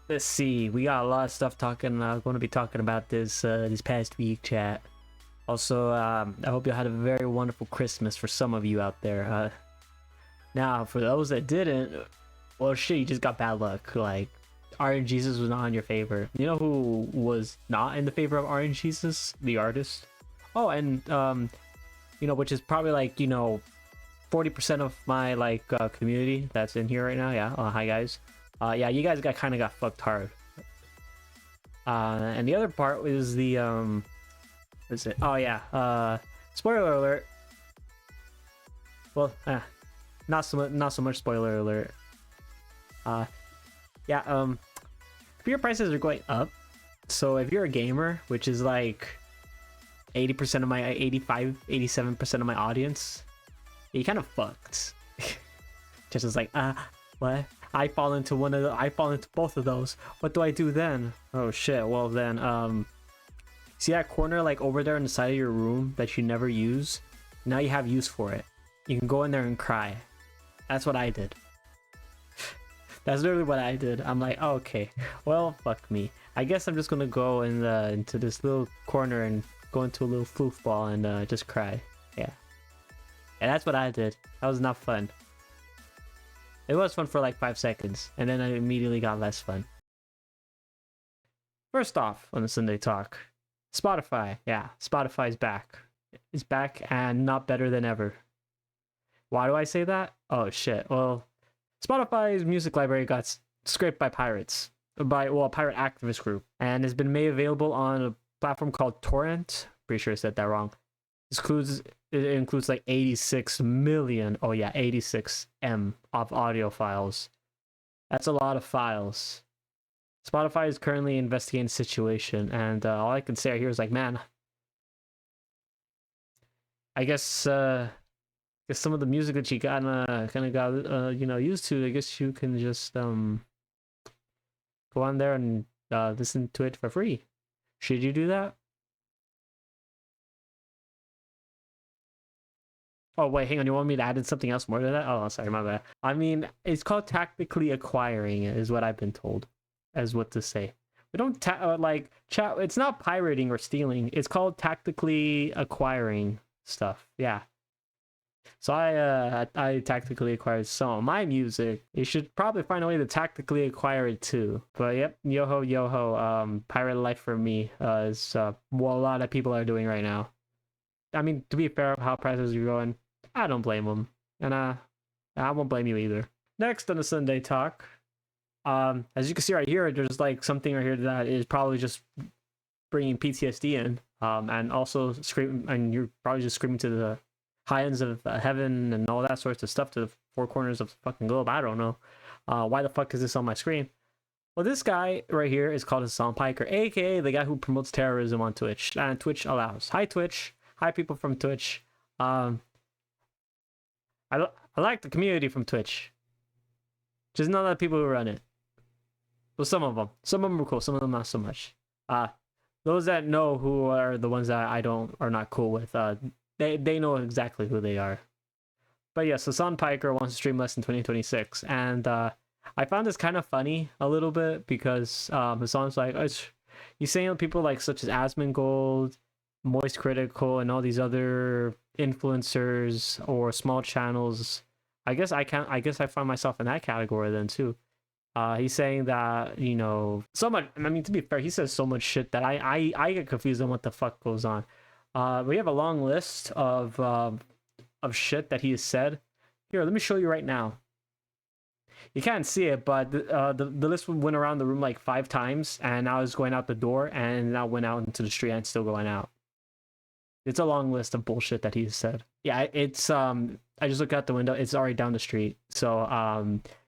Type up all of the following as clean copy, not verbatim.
Let's see. We got a lot of stuff talking. Going to be talking about this this past week, chat. Also, I hope you had a very wonderful Christmas for some of you out there. Now, for those that didn't, well, shit, you just got bad luck. Like, Orange Jesus was not in your favor. You know who was not in the favor of Orange Jesus? The artist. Oh, and you know, which is probably like, you know, 40% of my like community that's in here right now. Yeah. Hi guys. Yeah, you guys kind of got fucked hard. And the other part is the what is it? Oh yeah. Spoiler alert. Well, not so much spoiler alert. Yeah. Beer prices are going up. So if you're a gamer, which is like 80% of my 87% of my audience, you kind of fucked. Just as like, what? I fall into both of those. What do I do then? Oh shit. Well then, see that corner like over there on the side of your room that you never use? Now you have use for it. You can go in there and cry. That's what I did. That's literally what I did. I'm like, oh, okay, well, fuck me. I guess I'm just gonna go in into this little corner and go into a little foofball and just cry. Yeah. And that's what I did. That was not fun. It was fun for like 5 seconds, and then I immediately got less fun. First off, on the Sunday talk, Spotify. Yeah, Spotify's back. It's back and not better than ever. Why do I say that? Oh shit. Well, Spotify's music library got scraped by pirates. By, well, a pirate activist group. And has been made available on a platform called Torrent. Pretty sure I said that wrong. It includes like 86 million, oh yeah, 86 M of audio files. That's a lot of files. Spotify is currently investigating the situation, and all I can say right here is like, man, I guess some of the music that you kind of got you know, used to, I guess you can just go on there and listen to it for free. Should you do that? Oh wait, hang on. You want me to add in something else more to that? Oh, sorry, my bad. I mean, it's called tactically acquiring, is what I've been told, as what to say. We don't like chat. It's not pirating or stealing. It's called tactically acquiring stuff. Yeah. So I tactically acquired some of my music. You should probably find a way to tactically acquire it too. But yep, yo-ho, pirate life for me is what a lot of people are doing right now. I mean, to be fair, how prices are going, I don't blame them, and I won't blame you either. Next on the Sunday talk, as you can see right here, there's like something right here that is probably just bringing PTSD in, and also screaming, and you're probably just screaming to the high ends of heaven and all that sorts of stuff to the four corners of the fucking globe. I don't know. Why the fuck is this on my screen? Well, this guy right here is called Hassan Piker, aka the guy who promotes terrorism on Twitch, and Twitch allows. Hi Twitch. Hi people from Twitch. I like the community from Twitch. Just not a lot of people who run it. Well, some of them are cool, some of them not so much. Those that know who are the ones that are not cool with, they know exactly who they are. But yes, Hassan Piker wants to stream less in 2026, and I found this kind of funny a little bit because Hassan's like, he's saying people like such as Asmongold, Moist Critical, and all these other influencers or small channels. I guess I find myself in that category then too. He's saying that, you know, so much. I mean, to be fair, he says so much shit that I get confused on what the fuck goes on. We have a long list of shit that he has said. Here, let me show you right now. You can't see it, but the list went around the room like 5 times, and now it's going out the door, and now went out into the street and still going out. It's a long list of bullshit that he's said. Yeah, it's I just look out the window, it's already down the street. So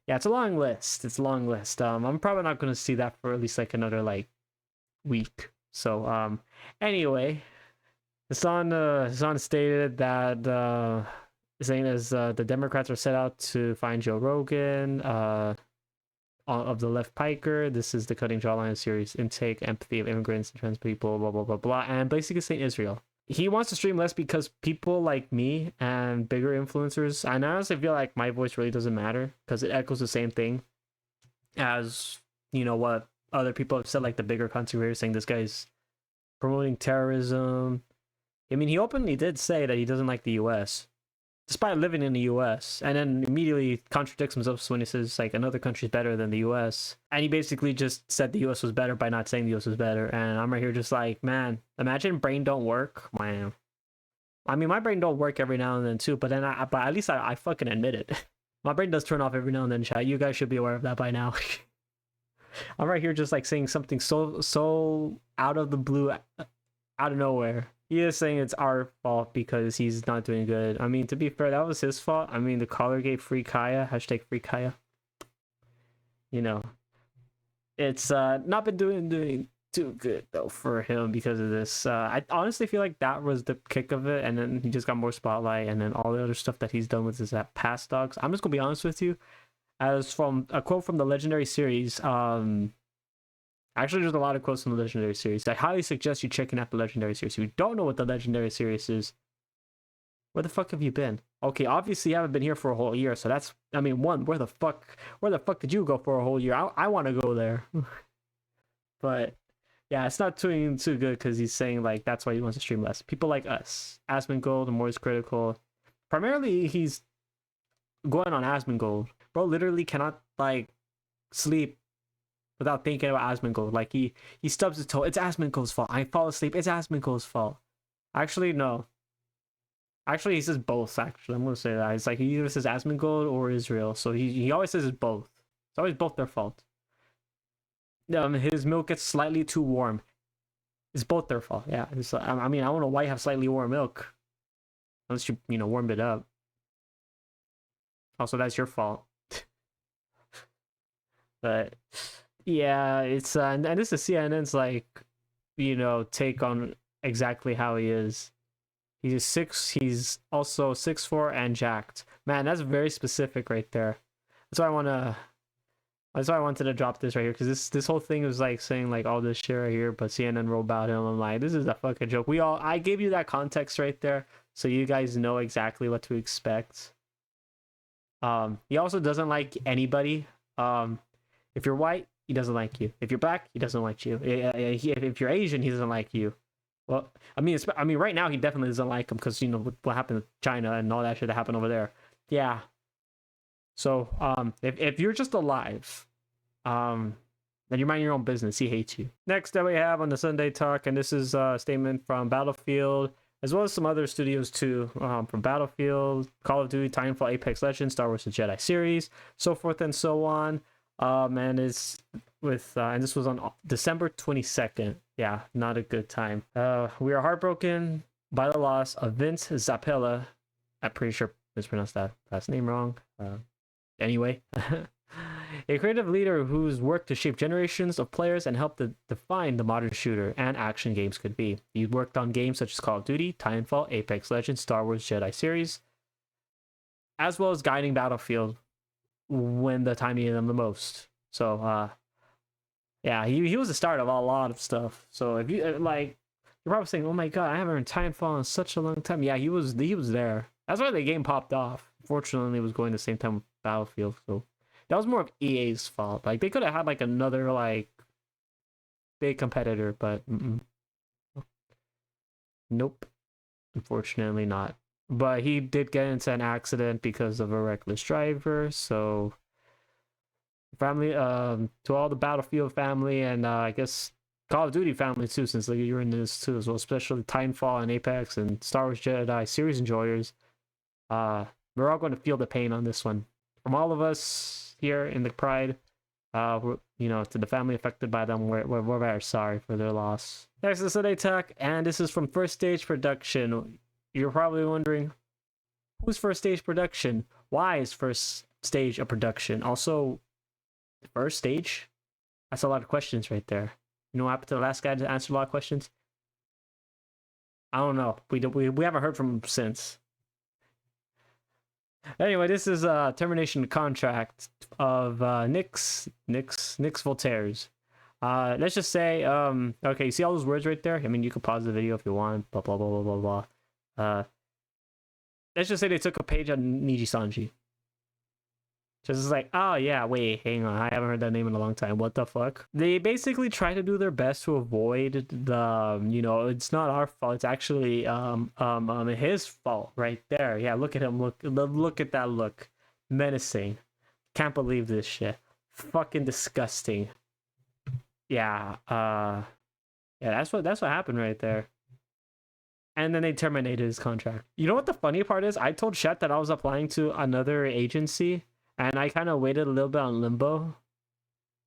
yeah, it's a long list. I'm probably not going to see that for at least like another like week. So anyway, Hassan stated that saying as the Democrats are set out to find Joe Rogan of the left Piker. This is the Cutting Jawline series, intake empathy of immigrants and trans people, blah blah blah blah, and basically saying Israel. He wants to stream less because people like me and bigger influencers, and I honestly feel like my voice really doesn't matter because it echoes the same thing as you know, what other people have said, like the bigger content creators, saying this guy's promoting terrorism. I mean, he openly did say that he doesn't like the U.S. despite living in the U.S. and then immediately contradicts himself when he says like another country's better than the U.S. And he basically just said the U.S. was better by not saying the U.S. was better. And I'm right here just like, man, imagine brain don't work. Man, I mean, my brain don't work every now and then too, but then but at least I fucking admit it. My brain does turn off every now and then, chat. You guys should be aware of that by now. I'm right here just like saying something so out of the blue, out of nowhere. He is saying it's our fault because he's not doing good. I mean, to be fair, that was his fault. I mean, the caller gave free Kaya, hashtag free Kaya. You know, it's not been doing too good though for him because of this. I honestly feel like that was the kick of it, and then he just got more spotlight, and then all the other stuff that he's done with his past dogs. I'm just gonna be honest with you, as from a quote from the Legendary series. Actually, there's a lot of quotes from the Legendary series. I highly suggest you checking out the Legendary series. If you don't know what the Legendary series is, where the fuck have you been? Okay, obviously you haven't been here for a whole year, so that's, I mean, one, where the fuck did you go for a whole year? I want to go there. But yeah, it's not doing too good because he's saying like that's why he wants to stream less. People like us, Asmongold, the more is critical. Primarily, he's going on Asmongold. Bro literally cannot like sleep without thinking about Asmongold. Like he stubs his toe. It's Asmongold's fault. I fall asleep. It's Asmongold's fault. Actually, no. Actually, he says both. Actually, I'm gonna say that. It's like he either says Asmongold or Israel. So he always says it's both. It's always both their fault. His milk gets slightly too warm. It's both their fault. Yeah. I mean, I don't know why you have slightly warm milk, unless you warm it up. Also, that's your fault. But yeah, it's and this is CNN's like take on exactly how he is. He's also 6'4" and jacked. Man, that's very specific right there. That's why I wanted to drop this right here, because this whole thing was like saying like all this shit right here, but CNN wrote about him. I'm like, this is a fucking joke. I gave you that context right there, so you guys know exactly what to expect. He also doesn't like anybody. If you're white, he doesn't like you. If you're black, he doesn't like you. If you're Asian, he doesn't like you. Well, I mean, right now he definitely doesn't like him because what happened to China and all that shit that happened over there. Yeah. So if you're just alive, then you're minding your own business. He hates you. Next that we have on the Sunday Talk, and this is a statement from Battlefield, as well as some other studios too, from Battlefield, Call of Duty, Titanfall, Apex Legends, Star Wars: The Jedi series, so forth and so on. And it's with and this was on December 22nd. Yeah, not a good time. We are heartbroken by the loss of Vince Zappella. I'm pretty sure I mispronounced that last name wrong. Anyway, a creative leader whose work to shape generations of players and help to define the modern shooter and action games could be. He worked on games such as Call of Duty, Titanfall, Apex Legends, Star Wars Jedi series, as well as guiding Battlefield when the time needed them the most. So yeah, he was the start of a lot of stuff. So if you like, you're probably saying, oh my god, I haven't heard Titanfall in such a long time. Yeah, he was there. That's why the game popped off. Fortunately, it was going the same time with Battlefield, so that was more of EA's fault. Like they could have had like another like big competitor, but nope, unfortunately not. But he did get into an accident because of a reckless driver. So family, to all the Battlefield family, and I guess Call of Duty family too, since like you're in this too as well, especially Titanfall and Apex and Star Wars Jedi series enjoyers. We're all going to feel the pain on this one. From all of us here in the Pride, to the family affected by them, we're very sorry for their loss. Next is Sunday Talk, and this is from First Stage Production. You're probably wondering, who's First Stage Production? Why is First Stage a production? Also, First Stage? That's a lot of questions right there. You know what happened to the last guy to answer a lot of questions? I don't know. We haven't heard from him since. Anyway, this is a termination contract of Nyx Voltaire's. Let's just say, okay, you see all those words right there? I mean, you could pause the video if you want, blah, blah, blah, blah, blah, blah. Let's just say they took a page on Niji Sanji. Just like, oh yeah, wait, hang on, I haven't heard that name in a long time. What the fuck? They basically try to do their best to avoid the, it's not our fault. It's actually his fault right there. Yeah, look at him. Look at that look, menacing. Can't believe this shit. Fucking disgusting. Yeah. Yeah. That's what happened right there. And then they terminated his contract. You know what the funny part is? I told Chet that I was applying to another agency. And I kind of waited a little bit on limbo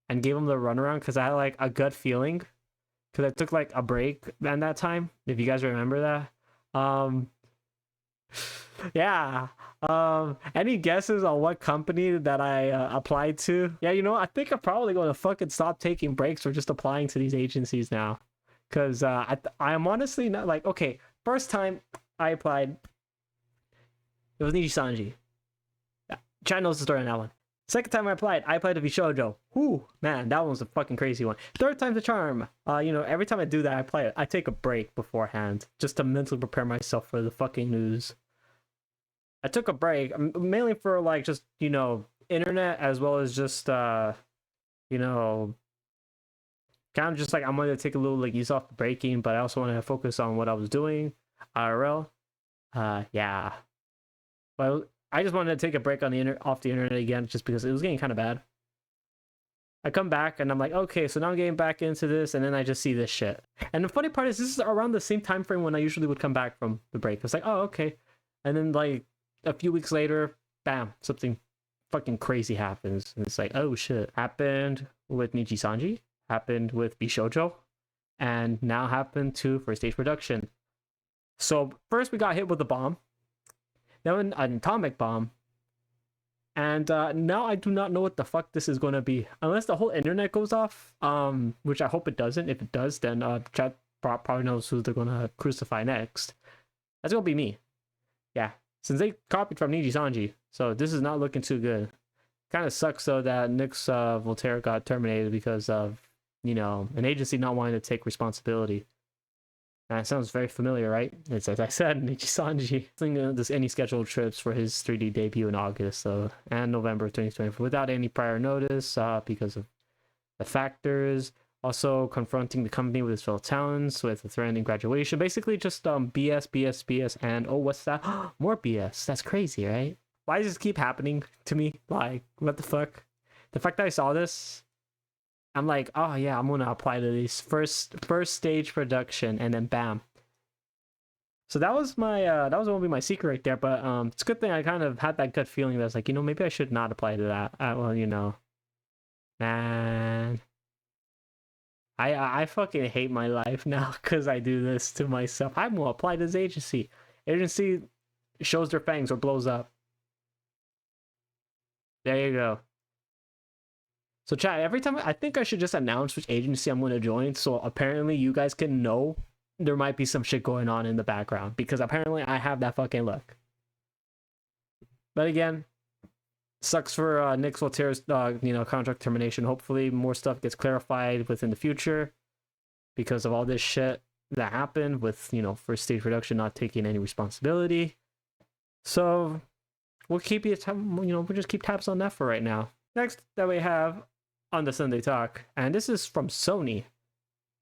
and gave him the runaround because I had like a gut feeling because I took like a break at that time, if you guys remember that. Yeah. Any guesses on what company that I applied to? Yeah, I think I'm probably going to fucking stop taking breaks or just applying to these agencies now. Because I'm honestly not like, okay, first time I applied, it was Nijisanji. Chad knows the story on that one. Second time I applied to vshoujo. Whoo, man, that one's a fucking crazy one. Third time's a charm. Every time I do that, I take a break beforehand just to mentally prepare myself for the fucking news. I took a break mainly for like just internet as well as just kind of just like I'm gonna take a little like ease off the breaking, but I also want to focus on what I was doing IRL. Yeah, but I just wanted to take a break on off the internet again, just because it was getting kind of bad. I come back and I'm like, okay, so now I'm getting back into this, and then I just see this shit. And the funny part is, this is around the same time frame when I usually would come back from the break. It's like, oh, okay, and then like a few weeks later, bam, something fucking crazy happens, and it's like, oh shit, happened with Nijisanji, happened with vshoujo, and now happened to first stage production. So first we got hit with a bomb. Then an atomic bomb, and now I do not know what the fuck this is going to be unless the whole internet goes off, which I hope it doesn't. If it does, then chat probably knows who they're going to crucify next. That's going to be me. Yeah, since they copied from Nijisanji, so this is not looking too good. Kind of sucks though that Nix Voltaire got terminated because of an agency not wanting to take responsibility. That sounds very familiar, right? It's as I said, Nijisanji. There's any scheduled trips for his 3D debut in August and November 2024 without any prior notice because of the factors. Also confronting the company with his fellow talents with a threatening graduation. Basically just BS, and oh, what's that? More BS. That's crazy, right? Why does this keep happening to me? Like, what the fuck? The fact that I saw this, I'm like, oh yeah, I'm gonna apply to these first stage production, and then bam. So that was my that was gonna be my secret right there. But it's a good thing I kind of had that gut feeling that's like, maybe I should not apply to that. Well, man, I fucking hate my life now because I do this to myself. I'm gonna apply to this agency. Agency shows their fangs or blows up. There you go. So chat, every time I think I should just announce which agency I'm going to join, so apparently you guys can know there might be some shit going on in the background, because apparently I have that fucking luck. But again, sucks for Nick Voltaire's contract termination. Hopefully more stuff gets clarified within the future because of all this shit that happened with first stage production not taking any responsibility. So we'll keep we'll just keep tabs on that for right now. Next that we have on the Sunday Talk, and this is from Sony.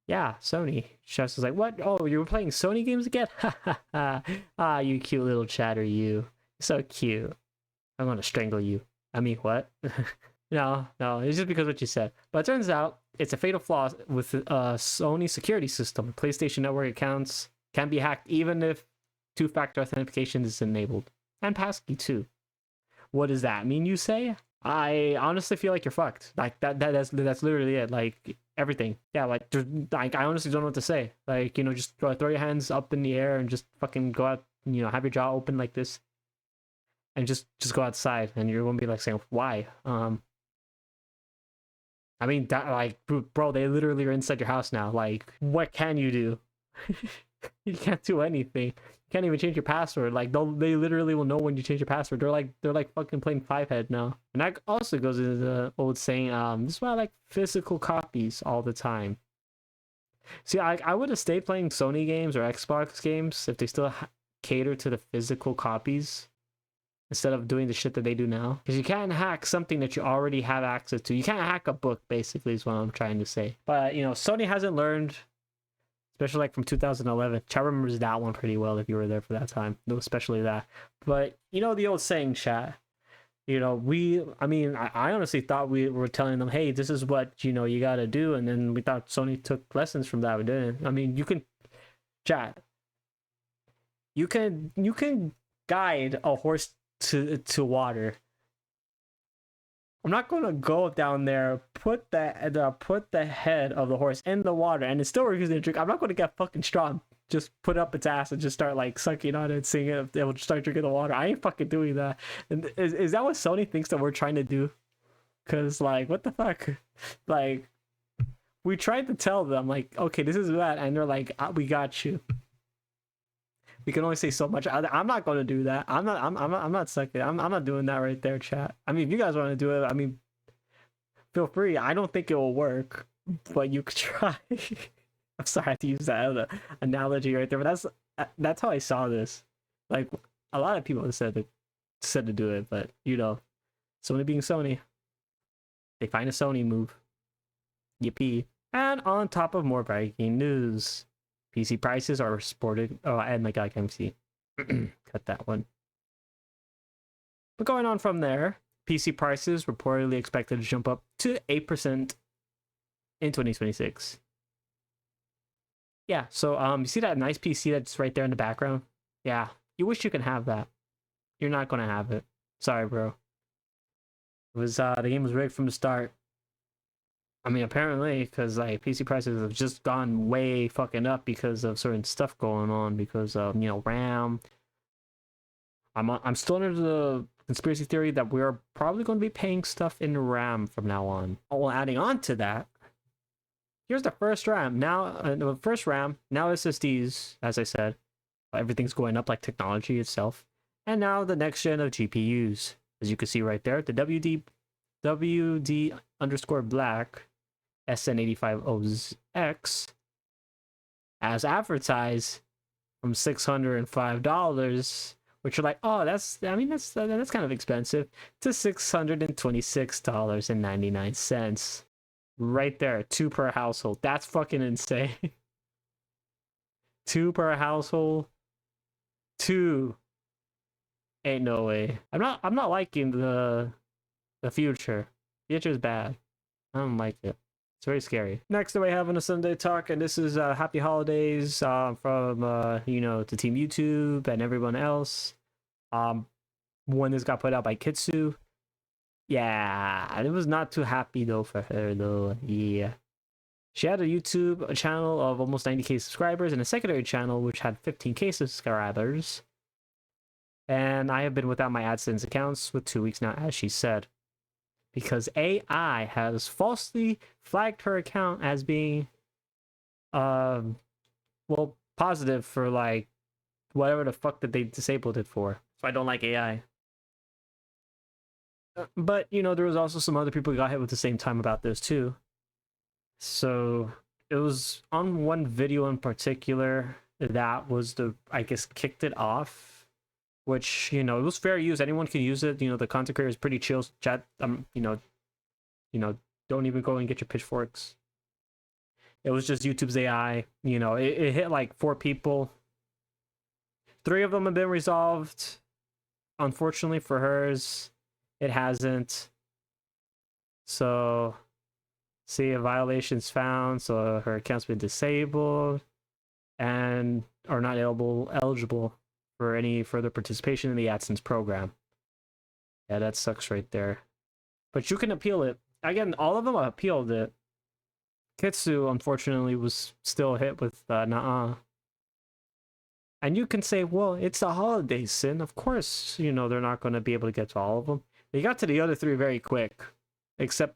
Yeah, Sony. Chefs is like, what? Oh, you were playing Sony games again? Ha ha ha. Ah, you cute little chatter, you. So cute. I'm gonna strangle you. I mean, what? No, it's just because of what you said. But it turns out it's a fatal flaw with Sony security system. PlayStation Network accounts can be hacked even if two-factor authentication is enabled. And passkey too. What does that mean, you say? I honestly feel like you're fucked. Like that's literally it. Like everything. Yeah, like I honestly don't know what to say. Like, just throw your hands up in the air and just fucking go out, have your jaw open like this. And just go outside, and you're gonna be like saying, why? I mean, that, like, bro, they literally are inside your house now. Like, what can you do? You can't do anything. You can't even change your password. Like, they literally will know when you change your password. They're like fucking playing five head now. And that also goes into the old saying, this is why I like physical copies all the time. See, I would have stayed playing Sony games or Xbox games if they still cater to the physical copies. instead of doing the shit that they do now. Because you can't hack something that you already have access to. You can't hack a book, basically, is what I'm trying to say. But, you know, Sony hasn't learned, especially like from 2011. Chat remembers that one pretty well if you were there for that time, especially that. But, you know, the old saying, chat, you know, I honestly thought we were telling them, hey, this is what, you know, you got to do. And then we thought Sony took lessons from that. We didn't. I mean, you can, chat, you can guide a horse to water. I'm not gonna go down there, put the head of the horse in the water, and it's still refusing to drink. I'm not gonna get fucking strong. Just put up its ass and just start like sucking on it, seeing it. It will start drinking the water. I ain't fucking doing that. And is that what Sony thinks that we're trying to do? Cause like, what the fuck? Like, we tried to tell them like, okay, this is that, and they're like, we got you. We can only say so much. I'm not going to do that. I'm not sucking. I'm not doing that right there, chat. I mean, if you guys want to do it, I mean, feel free. I don't think it will work, but you could try. I'm sorry I have to use that analogy right there, but that's how I saw this. Like, a lot of people said to do it, but you know, Sony being Sony, they find a Sony move. Yippee. And on top of more breaking news, PC prices are sported. Oh, and my god, I can't see. Cut that one. But going on from there, PC prices reportedly expected to jump up to 8% in 2026. Yeah, so you see that nice PC that's right there in the background? Yeah, you wish you could have that. You're not gonna have it. Sorry, bro. It was the game was rigged from the start. I mean, apparently, because like PC prices have just gone way fucking up because of certain stuff going on, because of, you know, RAM. I'm still under the conspiracy theory that we're probably going to be paying stuff in RAM from now on. Oh, adding on to that, here's the first RAM. Now, the first RAM, now SSDs, as I said, everything's going up like technology itself. And now the next gen of GPUs, as you can see right there, the WD_black SN85OX, as advertised, from $605, which are like, oh, that's kind of expensive, to $626.99. Right there, 2 per household. That's fucking insane. 2 per household. 2. Ain't no way. I'm not liking the future. Future's bad. I don't like it. It's very scary. Next we have on a Sunday talk, and this is happy holidays from you know, to Team YouTube and everyone else. When this got put out by Kitsu. Yeah, it was not too happy though for her though. Yeah. She had a YouTube channel of almost 90k subscribers and a secondary channel which had 15k subscribers. And I have been without my AdSense accounts with 2 weeks now, as she said, because AI has falsely flagged her account as being well, positive for like whatever the fuck that they disabled it for. So I don't like AI. But you know, there was also some other people who got hit with the same time about this too. So it was on one video in particular that was I guess kicked it off, which, you know, it was fair use. Anyone can use it. You know, the content creator is pretty chill. Chat, you know, don't even go and get your pitchforks. It was just YouTube's AI. You know, it hit like 4 people. 3 of them have been resolved. Unfortunately for hers, it hasn't. So, see, a violation's found. So her account's been disabled and are not eligible for any further participation in the AdSense program. Yeah, that sucks right there. But you can appeal it. Again, all of them appealed it. Kitsu, unfortunately, was still hit with nah. And you can say, well, it's the holiday, Sin. Of course, you know, they're not going to be able to get to all of them. They got to the other 3 very quick. Except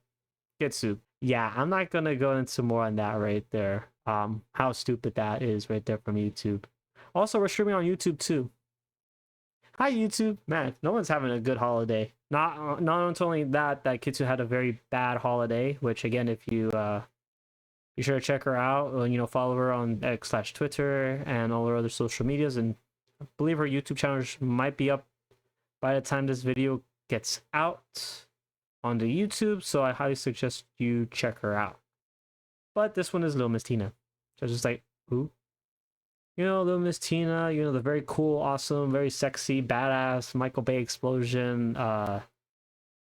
Kitsu. Yeah, I'm not going to go into more on that right there. How stupid that is right there from YouTube. Also, we're streaming on YouTube too. Hi YouTube. Man, no one's having a good holiday. Not only that Kitsu had a very bad holiday, which again, if you be sure to check her out, you know, follow her on X/Twitter and all her other social medias, and I believe her YouTube channel might be up by the time this video gets out on the YouTube, so I highly suggest you check her out. But this one is Lil Miss Tina. So just like, who? You know, Lil Miss Tina, you know, the very cool, awesome, very sexy, badass Michael Bay explosion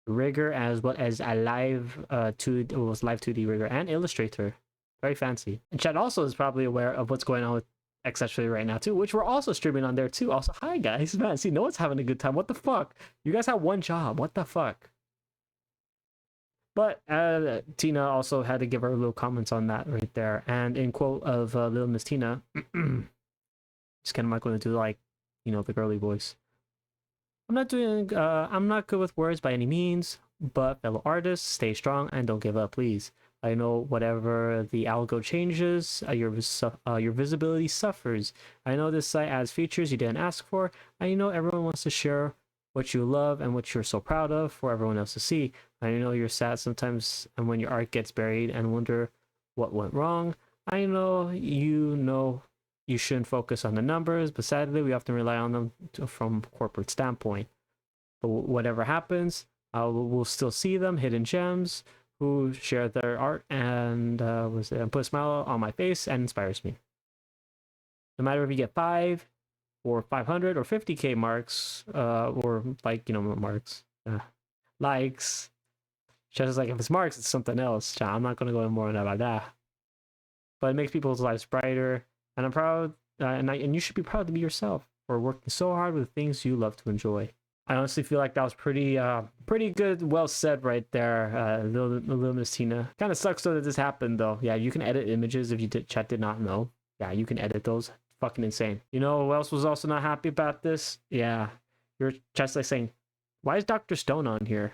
rigger, as well as a live 2D rigger and illustrator. Very fancy. And Chad also is probably aware of what's going on with X-Actually right now too, which we're also streaming on there too. Also, hi guys, man, see, no one's having a good time. What the fuck? You guys have one job. What the fuck? But Tina also had to give her little comments on that right there. And in quote of Little Miss Tina, just kind of like going to do like, you know, the girly voice. I'm not good with words by any means, but fellow artists, stay strong and don't give up, please. I know whatever the algo changes, your visibility suffers. I know this site adds features you didn't ask for. I know everyone wants to share what you love and what you're so proud of for everyone else to see. I know you're sad sometimes and when your art gets buried and wonder what went wrong. I know you shouldn't focus on the numbers, but sadly we often rely on them from a corporate standpoint. But whatever happens, we'll still see them, hidden gems, who share their art and put a smile on my face and inspires me. No matter if you get 5 or 500 or 50k marks, or like, you know, marks, likes. Just like if it's marks, it's something else. I'm not gonna go into more about that. But it makes people's lives brighter, and I'm proud, and you should be proud to be yourself for working so hard with things you love to enjoy. I honestly feel like that was pretty good, well said right there, Lil Miss Tina. Kind of sucks though that this happened though. Yeah, you can edit images if you chat did not know. Yeah, you can edit those. Fucking insane. You know who else was also not happy about this? Yeah, your chat's like saying, why is Dr. Stone on here?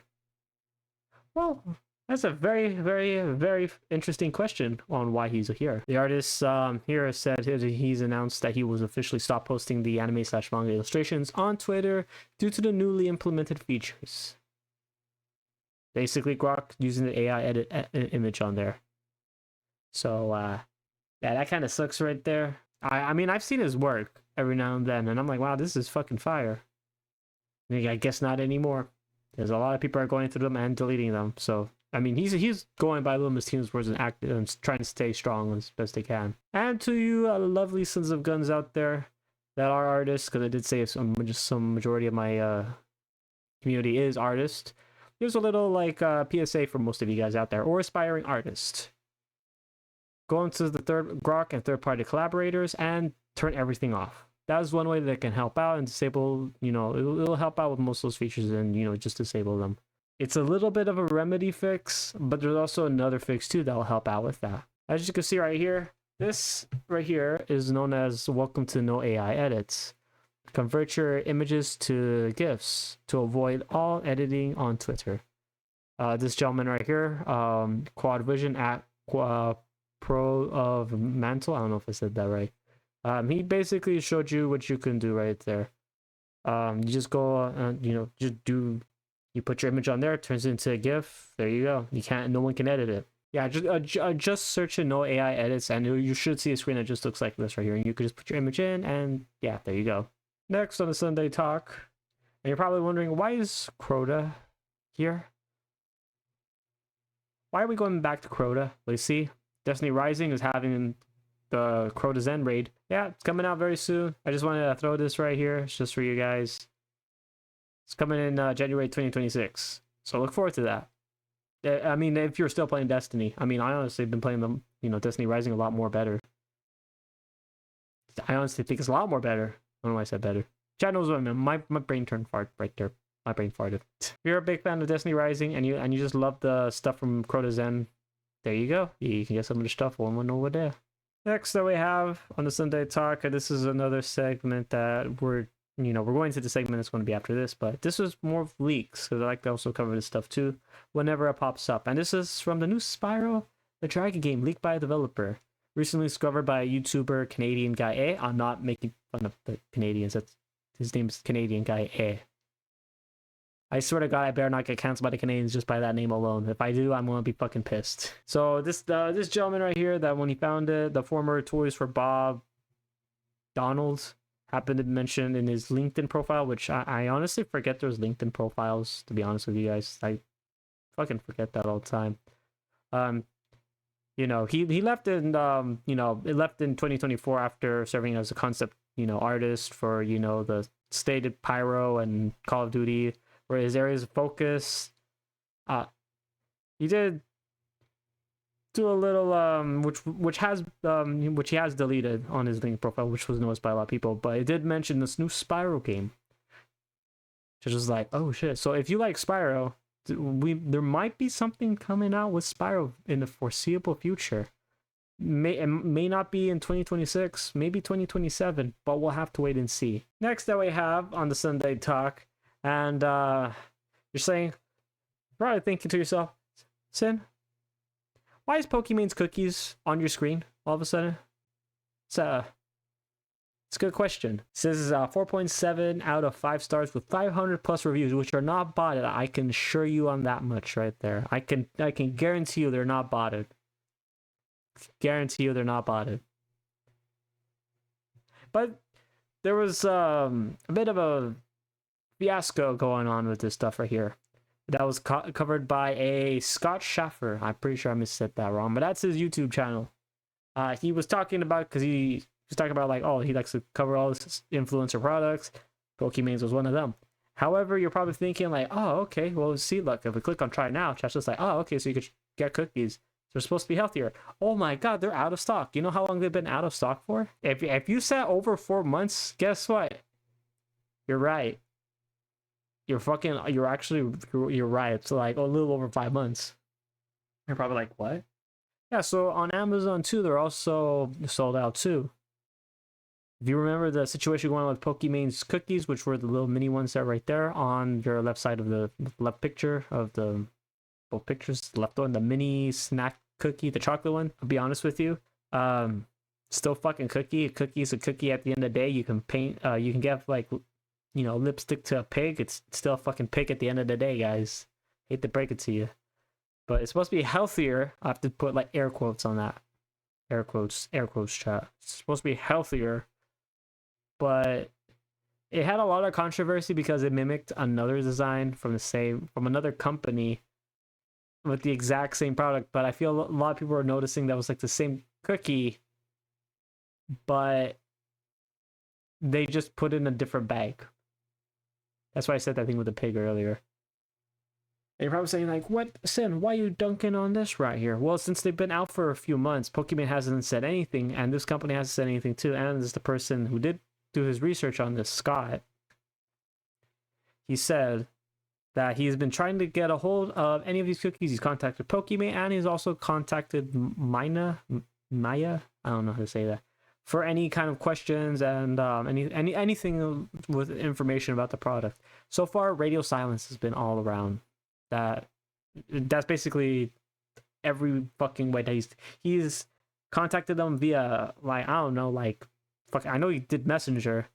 Well, that's a very, very, very interesting question on why he's here. The artist here said he's announced that he was officially stopped posting the anime/manga illustrations on Twitter due to the newly implemented features. Basically, Grok using the AI edit image on there. So, yeah, that kind of sucks right there. I mean, I've seen his work every now and then, and I'm like, wow, this is fucking fire. I guess not anymore. There's a lot of people are going through them and deleting them. So, I mean, he's going by Lil Miss Tina's words and trying to stay strong as best they can. And to you lovely sons of guns out there that are artists, because I did say some majority of my community is artist. Here's a little like PSA for most of you guys out there, or aspiring artists. Go into the Grok and third-party collaborators and turn everything off. That is one way that can help out and disable, you know, it'll help out with most of those features and, you know, just disable them. It's a little bit of a remedy fix, but there's also another fix too that will help out with that. As you can see right here, this right here is known as Welcome to No AI Edits. Convert your images to GIFs to avoid all editing on Twitter. This gentleman right here, Quad Vision at Pro of Mantle, I don't know if I said that right. He basically showed you what you can do right there. You just go, you know, you put your image on there, it turns it into a GIF. There you go. No one can edit it. Yeah, just search in no AI edits, and you should see a screen that just looks like this right here. And you can just put your image in, and yeah, there you go. Next on the Sunday Talk, and you're probably wondering, why is Crota here? Why are we going back to Crota? Well, you see, Destiny Rising is having the Crota Zen raid. Yeah, it's coming out very soon. I just wanted to throw this right here. It's just for you guys. It's coming in January 2026. So look forward to that. I mean, if you're still playing Destiny. I mean, I honestly have been playing them, you know, Destiny Rising a lot more better. I honestly think it's a lot more better. I don't know why I said better. Chad knows what I mean. My brain turned fart right there. My brain farted. If you're a big fan of Destiny Rising and you just love the stuff from Crota Zen, there you go. You can get some of the stuff one over there. Next that we have on the Sunday Talk, and this is another segment that we're going to the segment that's going to be after this, but this is more of leaks, because I like to also cover this stuff too whenever it pops up. And this is from the new Spyro the Dragon game leaked by a developer. Recently discovered by a YouTuber, Canadian Guy A. I'm not making fun of the Canadians. His name's Canadian Guy A. I swear to God, I better not get canceled by the Canadians just by that name alone. If I do, I'm gonna be fucking pissed. So this gentleman right here, that when he found it, the former Toys for Bob Donald happened to mention in his LinkedIn profile, which I honestly forget there's LinkedIn profiles, to be honest with you guys. I fucking forget that all the time. You know, he left in you know, it left in 2024 after serving as a concept, you know, artist for, you know, the stated Pyro and Call of Duty, where his areas of focus. He did do a little which he has deleted on his LinkedIn profile, which was noticed by a lot of people, but it did mention this new Spyro game. Which was like, oh shit. So if you like Spyro, there might be something coming out with Spyro in the foreseeable future. It may not be in 2026, maybe 2027, but we'll have to wait and see. Next that we have on the Sunday Talk, and you're saying, probably thinking to yourself, Sin, why is Pokemon's cookies on your screen all of a sudden? It's a good question. It says 4.7 out of 5 stars with 500 plus reviews, which are not botted. I can assure you on that much right there. I can guarantee you they're not botted. Guarantee you they're not botted. But there was a bit of a fiasco going on with this stuff right here. That was covered by a Scott Schaffer. I'm pretty sure I missaid that wrong, but that's his YouTube channel. He was talking about, because he was talking about like, oh, he likes to cover all this influencer products. Pokemon's was one of them. However, you're probably thinking like, oh, okay, well, see, look, if we click on try now, chat's just like, oh, okay, so you could get cookies. They're supposed to be healthier. Oh my god, they're out of stock. You know how long they've been out of stock for? If you said over 4 months, guess what? You're right. You're right. It's like a little over 5 months. You're probably like, what? Yeah, so on Amazon too, they're also sold out too. If you remember the situation going on with Pokemon's cookies, which were the little mini ones that are right there on your left side of the left picture of the both pictures, the left one, the mini snack cookie, the chocolate one. I'll be honest with you, still fucking cookie. A cookie's a cookie at the end of the day. You can paint, you can get like, you know, lipstick to a pig. It's still a fucking pig at the end of the day, guys. Hate to break it to you, but it's supposed to be healthier. I have to put like air quotes on that. Air quotes, chat. It's supposed to be healthier, but it had a lot of controversy because it mimicked another design from another company with the exact same product. But I feel a lot of people are noticing that was like the same cookie, but they just put in a different bag. That's why I said that thing with the pig earlier. And you're probably saying like, what, Sin, why are you dunking on this right here? Well, since they've been out for a few months, Pokemon hasn't said anything, and this company hasn't said anything too. And this is the person who did do his research on this, Scott. He said that he's been trying to get a hold of any of these cookies. He's contacted Pokemon, and he's also contacted Maya, I don't know how to say that, for any kind of questions and anything with information about the product. So far, radio silence has been all around. That's basically every fucking way that he's contacted them via, like, I don't know, like, fuck, I know he did Messenger,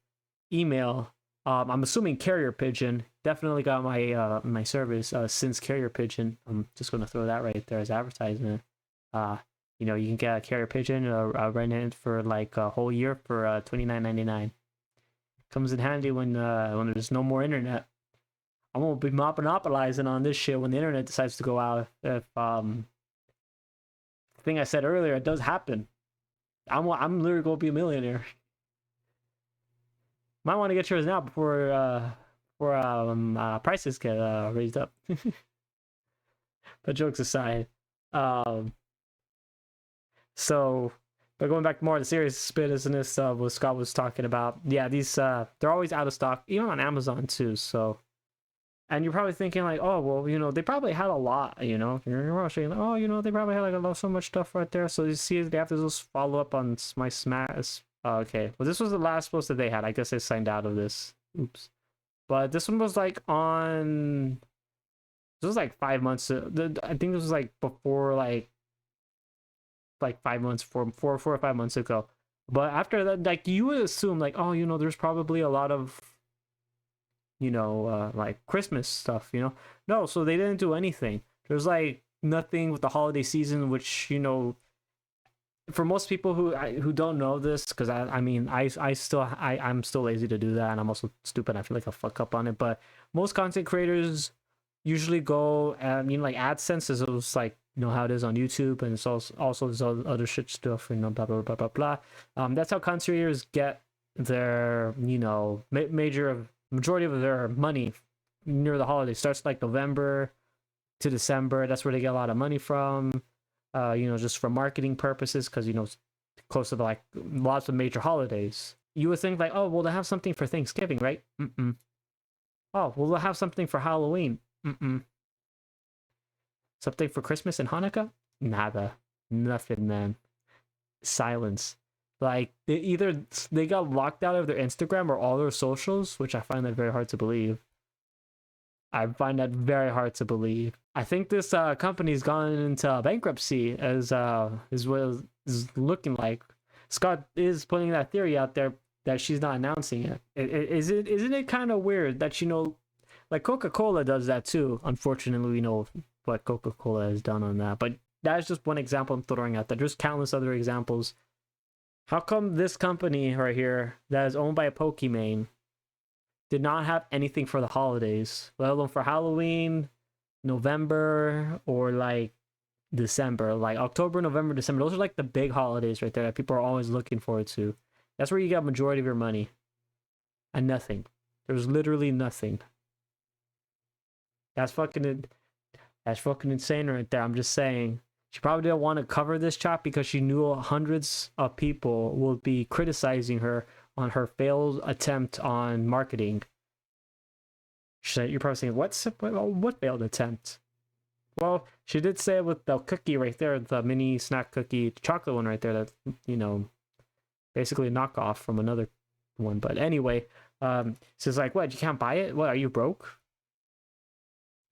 email. I'm assuming carrier pigeon. Definitely got my my service since carrier pigeon. I'm just gonna throw that right there as advertisement. You know, you can get a carrier pigeon rent it for like a whole year for $29.99. Comes in handy when there's no more internet. I won't be monopolizing on this shit when the internet decides to go out. If the thing I said earlier, it does happen, I'm literally gonna be a millionaire. Might want to get yours now before prices get raised up. But jokes aside, so, but going back to more of the serious business of what Scott was talking about, yeah, these they're always out of stock, even on Amazon too. So, and you're probably thinking like, oh, well, you know, they probably had a lot, you know, you're saying, oh, you know, they probably had like so much stuff right there. So you see, they have to just follow up on my smash. Okay, well, this was the last post that they had. I guess they signed out of this. Oops. But this one was like on. This was like 5 months. I think this was like before like 5 months, four or 5 months ago. But after that, like, you would assume like, oh, you know, there's probably a lot of, you know, like Christmas stuff, you know. No, so they didn't do anything. There's like nothing with the holiday season, which, you know, for most people who don't know this, because I mean I'm still lazy to do that, and I'm also stupid. I feel like I fuck up on it, but most content creators usually go. I mean, like AdSense is those, like, you know how it is on YouTube, and it's also this other shit stuff, you know, blah blah blah blah blah. That's how content creators get their, you know, majority of their money near the holidays. Starts like November to December. That's where they get a lot of money from. You know, just for marketing purposes, because, you know, it's close to the, like, lots of major holidays. You would think like, oh, well, they have something for Thanksgiving, right? Mm-mm. Oh, well, they'll have something for Halloween. Mm-mm. Something for Christmas and Hanukkah? Nada. Nothing, man. Silence. Like, they got locked out of their Instagram or all their socials, which I find that very hard to believe. I find that very hard to believe. I think this company's gone into bankruptcy, as is what is looking like. Scott is putting that theory out there that she's not announcing it. Isn't it kind of weird that, you know, like Coca-Cola does that too? Unfortunately, we know what Coca-Cola has done on that, but that's just one example I'm throwing out there. There's countless other examples. How come this company right here that is owned by a Pokimane did not have anything for the holidays, let alone for Halloween, November, or like December? Like October, November, December, those are like the big holidays right there that people are always looking forward to. That's where you get majority of your money. And nothing. There's literally nothing. That's fucking insane right there. I'm just saying. She probably didn't want to cover this chat because she knew hundreds of people would be criticizing her on her failed attempt on marketing. You're probably saying, what failed attempt? Well, she did say it with the cookie right there, the mini snack cookie, chocolate one right there, that, you know, basically a knockoff from another one. But anyway, she's like, what, you can't buy it? What, are you broke?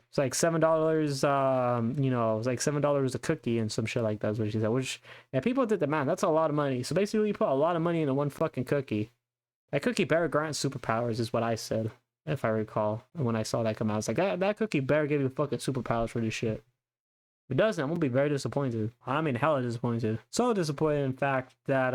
It's like $7, you know, it's like $7 a cookie and some shit like that is what she said. Which, yeah, people did the math. That's a lot of money. So basically, you put a lot of money into one fucking cookie. That cookie better grant superpowers, is what I said, if I recall. When I saw that come out, I was like, that cookie better give you fucking superpowers for this shit. If it doesn't, I'm gonna be very disappointed. I mean, hella disappointed. So disappointed, in fact, that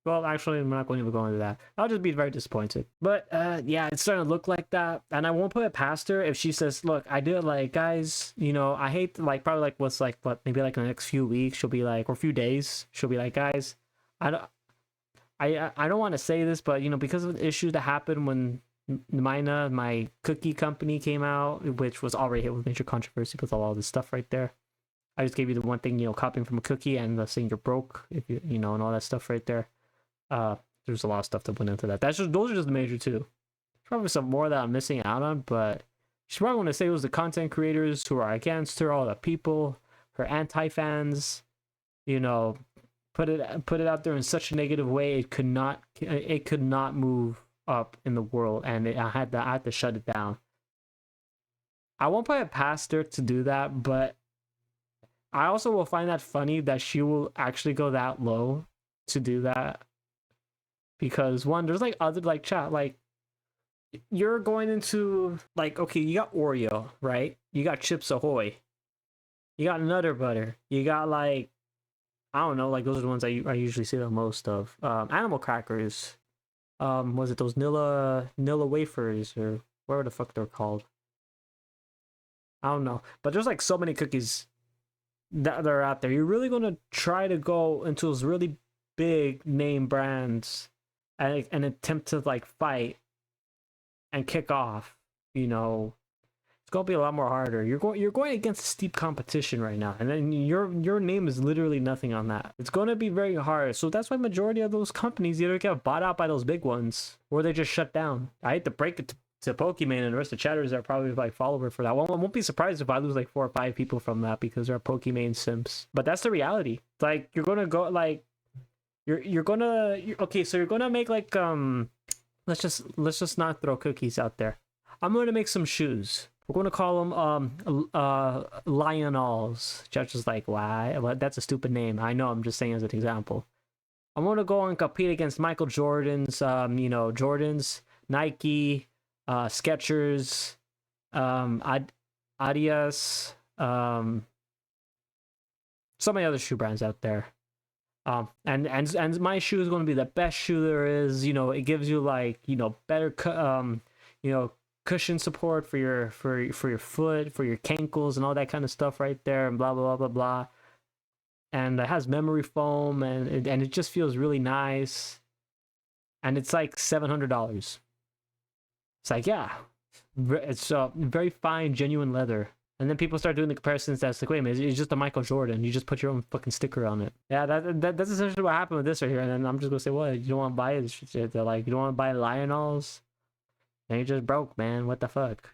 well, actually, I'm not going to go into that. I'll just be very disappointed. But yeah, it's starting to look like that, and I won't put it past her if she says, "Look, I did, like, guys, you know, I hate, like, probably like what's like what maybe like in the next few weeks she'll be like, or a few days she'll be like, guys, I don't want to say this, but, you know, because of the issue that happened when my cookie company came out, which was already hit with major controversy with all this stuff right there. I just gave you the one thing, you know, copying from a cookie and saying you're broke, if you know, and all that stuff right there. There's a lot of stuff that went into that. Those are just the major two. Probably some more that I'm missing out on, but she's probably going to say it was the content creators who are against her, all the people, her anti-fans, you know, put it out there in such a negative way it could not move up in the world, and I had to shut it down. I won't put it past her to do that, but I also will find that funny that she will actually go that low to do that. Because one, there's like other, like, chat, like, you're going into, like, okay, you got Oreo, right? You got Chips Ahoy, you got Nutter Butter, you got, like, I don't know, like, those are the ones I usually see the most of. Animal crackers. Was it those Nilla wafers, or whatever the fuck they're called? I don't know, but there's like so many cookies that are out there. You're really gonna try to go into those really big name brands and attempt to, like, fight and kick off, you know, it's gonna be a lot more harder. You're going against steep competition right now, and then your name is literally nothing on that. It's gonna be very hard. So that's why majority of those companies either get bought out by those big ones or they just shut down. I hate to break it to Pokimane and the rest of chatters are probably like follower for that. Well, I won't be surprised if I lose like 4 or 5 people from that because they're Pokimane simps. But that's the reality. It's like you're gonna go, like, okay, so you're gonna make, like, let's just not throw cookies out there. I'm gonna make some shoes. We're gonna call them Lionels. Judge is like, why? Well, that's a stupid name. I know, I'm just saying as an example. I'm gonna go and compete against Michael Jordan's, you know, Jordans, Nike, Skechers, Adidas, so many other shoe brands out there. And my shoe is going to be the best shoe there is. You know, it gives you like, you know, better you know, cushion support for your for your foot, for your cankles and all that kind of stuff right there, and blah blah blah blah blah. And it has memory foam, and it just feels really nice. And it's like $700. It's like, yeah, it's very fine, genuine leather. And then people start doing the comparisons. That's like, wait a minute, it's just a Michael Jordan. You just put your own fucking sticker on it. Yeah, that's essentially what happened with this right here. And then I'm just gonna say, what? You don't want to buy this shit? They're like, you don't want to buy Lionels? And you just broke, man. What the fuck?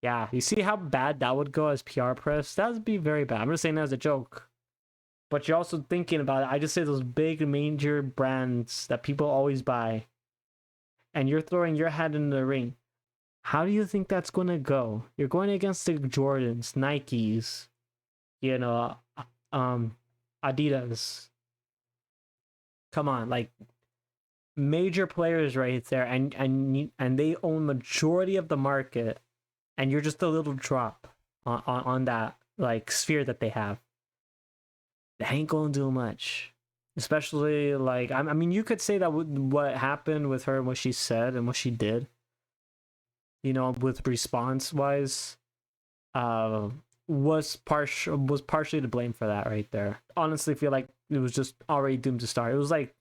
Yeah, you see how bad that would go as PR press? That would be very bad. I'm just saying that as a joke. But you're also thinking about it. I just say those big major brands that people always buy. And you're throwing your hat in the ring. How do you think that's going to go? You're going against the Jordans, Nikes, you know, Adidas. Come on, like major players right there, and they own majority of the market, and you're just a little drop on that like sphere that they have. That ain't gonna do much. Especially like I mean, you could say that what happened with her and what she said and what she did, you know, with response wise, was partially to blame for that right there. Honestly, feel like it was just already doomed to start. It was like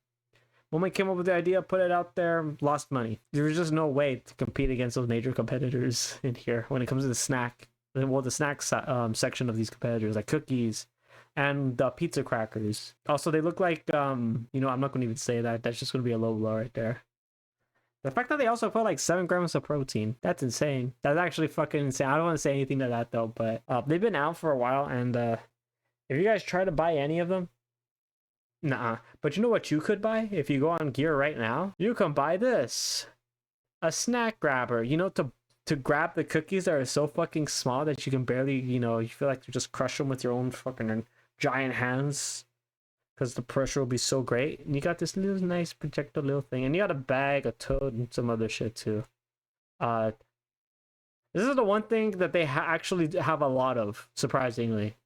when we came up with the idea, put it out there, lost money. There was just no way to compete against those major competitors in here when it comes to the snack. Well, the snack section of these competitors, like cookies and the pizza crackers. Also, they look like you know, I'm not going to even say that. That's just going to be a low blow right there. The fact that they also put like 7 grams of protein, that's insane. That's actually fucking insane. I don't want to say anything to that though, but they've been out for a while, and if you guys try to buy any of them, nah. But you know what you could buy if you go on Gear right now? You can buy this. A snack grabber, you know, to grab the cookies that are so fucking small that you can barely, you know, you feel like you just crush them with your own fucking giant hands because the pressure will be so great. And you got this little nice projectile little thing, and you got a bag, a toad, and some other shit too. This is the one thing that they actually have a lot of, surprisingly.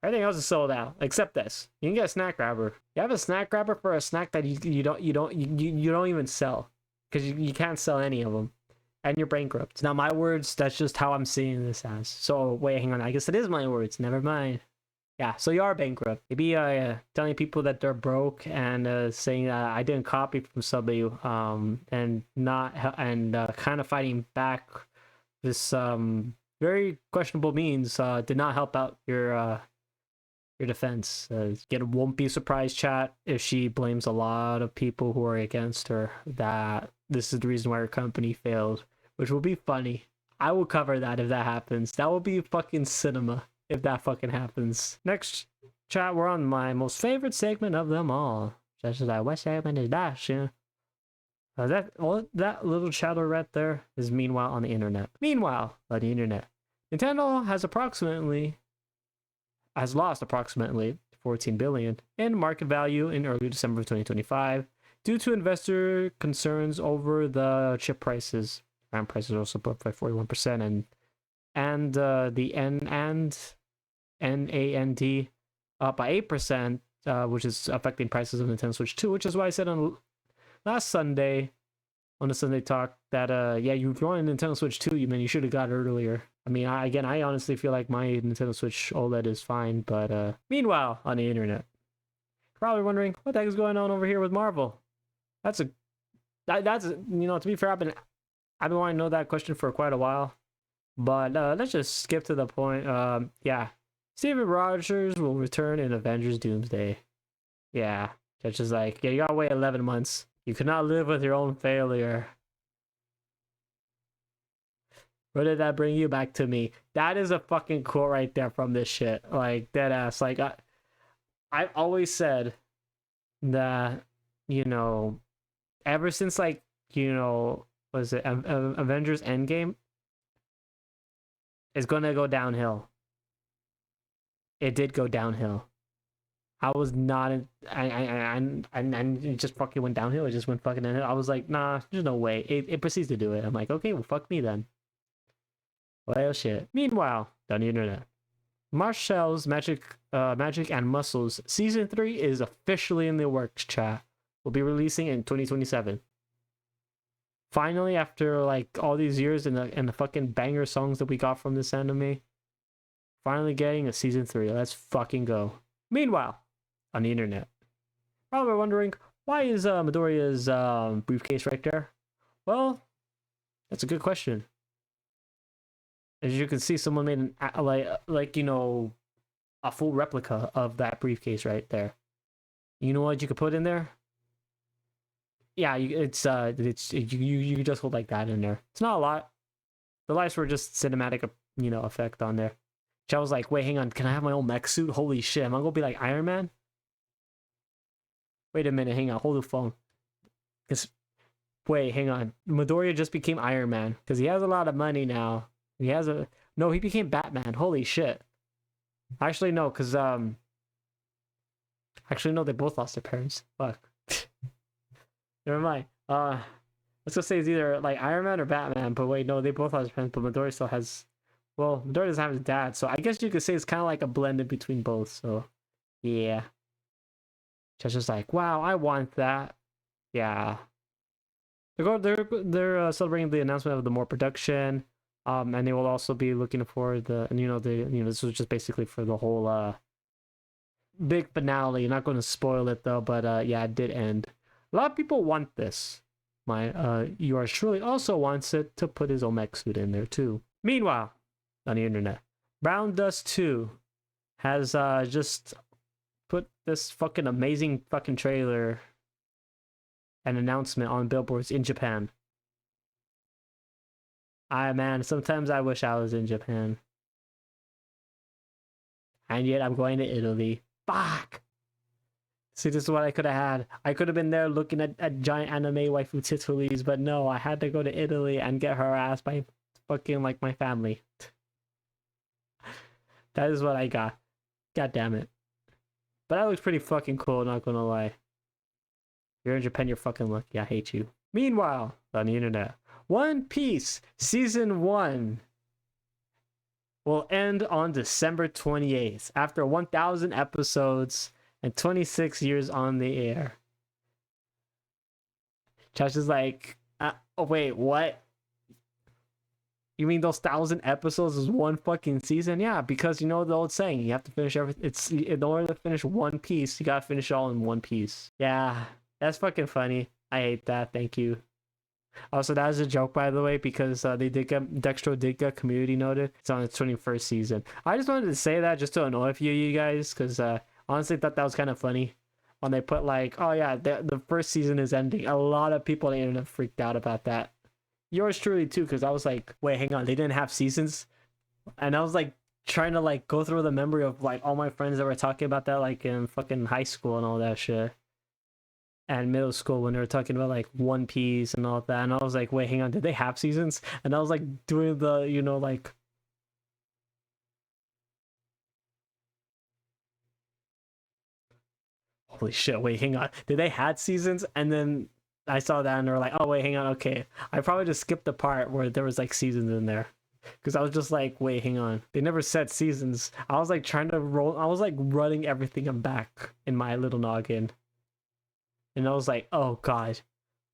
Everything else is sold out except this. You can get a snack grabber. You have a snack grabber for a snack that you don't even sell, because you can't sell any of them, and you're bankrupt. Now my words, that's just how I'm seeing this as. So wait, hang on. I guess it is my words. Never mind. Yeah, so you are bankrupt. Maybe telling people that they're broke and saying I didn't copy from somebody and not kind of fighting back this very questionable means did not help out your defense. Won't be surprised, chat, if she blames a lot of people who are against her that this is the reason why her company failed, which will be funny. I will cover that if that happens. That will be fucking cinema if that fucking happens. Next, chat, we're on my most favorite segment of them all. Just like, what segment is that? Yeah. That little chatter right there is meanwhile on the internet. Meanwhile on the internet, Nintendo has lost approximately 14 billion in market value in early December of 2025 due to investor concerns over the chip prices. RAM prices are also up by 41%, and the NAND up by 8%, which is affecting prices of Nintendo Switch 2, which is why I said on last Sunday on the Sunday talk that yeah, you want a Nintendo Switch 2, you should have got it earlier. I mean, I honestly feel like my Nintendo Switch OLED is fine, but meanwhile on the internet, probably wondering what the heck is going on over here with Marvel. That's you know, to be fair, I've been wanting to know that question for quite a while. But let's just skip to the point. Yeah, Steven Rogers will return in Avengers Doomsday. Yeah, that's just like, yeah, you gotta wait 11 months. You cannot live with your own failure. What did that bring you back to me? That is a fucking quote right there from this shit. Like, dead ass. Like, I've always said that, you know, ever since, like, you know, was it Avengers Endgame? It's gonna go downhill. It did go downhill. I was not and it just fucking went downhill. It just went fucking downhill. I was like, nah, there's no way. It proceeds to do it. I'm like, okay, well, fuck me then. Well, shit. Meanwhile, on the internet, Marshall's Magic and Muscles Season 3 is officially in the works, chat. Will be releasing in 2027. Finally, after like all these years and the fucking banger songs that we got from this anime, finally getting a Season 3. Let's fucking go. Meanwhile, on the internet, probably wondering, why is Midoriya's briefcase right there? Well, that's a good question. As you can see, someone made an like you know, a full replica of that briefcase right there. You know what you could put in there? Yeah, you just hold like that in there. It's not a lot. The lights were just cinematic, you know, effect on there. I was like, wait, hang on, can I have my own mech suit? Holy shit, am I gonna be like Iron Man? Wait a minute, hang on, hold the phone. Wait, hang on. Midoriya just became Iron Man because he has a lot of money now. He became Batman. Holy shit. Actually, no, because actually, no, they both lost their parents. Fuck. Never mind. Let's just say it's either like Iron Man or Batman. But wait, no, they both lost their parents. But Midoriya still has. Well, Midoriya doesn't have his dad, so I guess you could say it's kind of like a blend in between both. So, yeah. Just like, wow, I want that. Yeah. They're celebrating the announcement of the more production. And they will also be looking for this was just basically for the whole big finale. Not going to spoil it though, but yeah, it did end. A lot of people want this. Yours truly also wants it to put his own mech suit in there too. Meanwhile, on the internet, Brown Dust 2 has just put this fucking amazing fucking trailer and announcement on billboards in Japan. Man, sometimes I wish I was in Japan. And yet I'm going to Italy. Fuck! See, this is what I could have had. I could have been there looking at giant anime waifu titulis, but no, I had to go to Italy and get harassed by fucking like my family. That is what I got. God damn it. But that looks pretty fucking cool, not gonna lie. If you're in Japan, you're fucking lucky. I hate you. Meanwhile, on the internet, One Piece Season 1 will end on December 28th after 1,000 episodes and 26 years on the air. Josh is like, oh wait, what? You mean those 1,000 episodes is one fucking season? Yeah, because you know the old saying, you have to finish everything. It's in order to finish One Piece, you gotta finish it all in one piece. Yeah, that's fucking funny. I hate that. Thank you. Also, that was a joke, by the way, because Dextro did get community noted. It's on its 21st season. I just wanted to say that just to annoy a few of you guys, because honestly, thought that was kind of funny when they put like, oh yeah, the first season is ending. A lot of people on the internet freaked out about that. Yours truly too, because I was like, wait, hang on, they didn't have seasons, and I was like trying to like go through the memory of like all my friends that were talking about that like in fucking high school and all that shit. And middle school when they were talking about like One Piece and all that, and I was like, wait, hang on, did they have seasons? And I was like doing the, you know, like holy shit, wait, hang on, did they had seasons? And then I saw that and they were like, oh wait, hang on, okay, I probably just skipped the part where there was like seasons in there, because I was just like, wait, hang on, they never said seasons. I was like trying to roll, I was like running everything back in my little noggin. And I was like, oh god,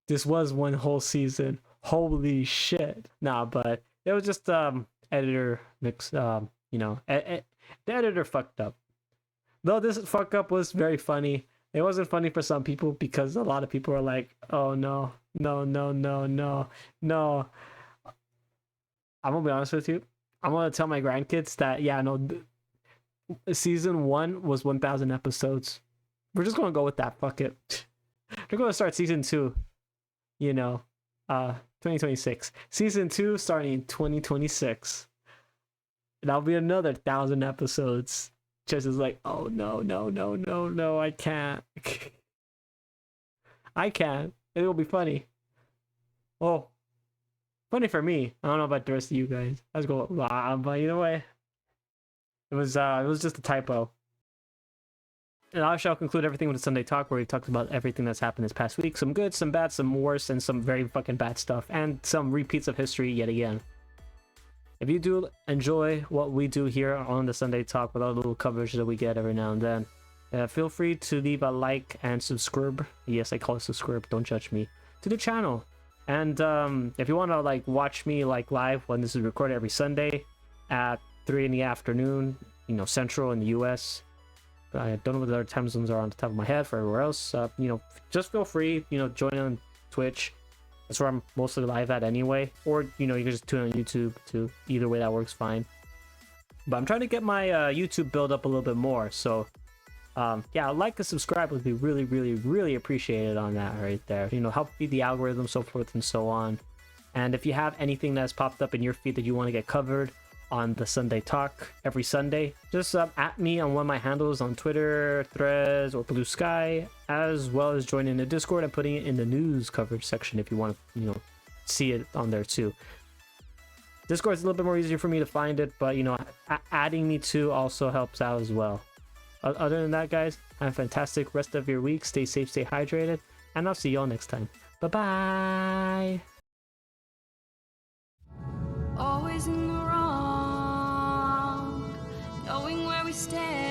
this was one whole season. Holy shit. Nah, but it was just editor mix, you know, the editor fucked up. Though this fuck up was very funny. It wasn't funny for some people because a lot of people were like, oh no, no, no, no, no, no. I'm gonna be honest with you. I'm gonna tell my grandkids that, yeah, no, season 1 was 1,000 episodes. We're just gonna go with that. Fuck it. They're going to start season 2, you know, 2026. Season 2 starting in 2026. And that'll be another 1,000 episodes. Just is like, oh no, no, no, no, no, I can't. I can't. It will be funny. Oh, funny for me. I don't know about the rest of you guys. Let's go. But either way, it was just a typo. And I shall conclude everything with a Sunday Talk, where we talked about everything that's happened this past week. Some good, some bad, some worse, and some very fucking bad stuff. And some repeats of history yet again. if you do enjoy what we do here on the Sunday Talk with all the little coverage that we get every now and then, feel free to leave a like and subscribe. Yes, I call it subscribe, don't judge me, to the channel. And if you want to like watch me like live when this is recorded every Sunday at 3 in the afternoon, you know, Central in the US. I don't know what the other time zones are on the top of my head for everywhere else. You know, just feel free, you know, join on Twitch. That's where I'm mostly live at anyway. Or, you know, you can just tune on YouTube too. Either way, that works fine. But I'm trying to get my YouTube build up a little bit more. So, yeah, a like and subscribe would be really, really, really appreciated on that right there. You know, help feed the algorithm, so forth and so on. And if you have anything that's popped up in your feed that you want to get covered on the Sunday Talk every Sunday, just at me on one of my handles on Twitter, Threads, or Blue Sky, as well as joining the Discord and putting it in the news coverage section if you want to, you know, see it on there too. Discord's a little bit more easier for me to find it, but you know, adding me to also helps out as well. Other than that, guys, have a fantastic rest of your week. Stay safe, stay hydrated, and I'll see y'all next time. Bye-bye! Always in the wrong, knowing where we stand.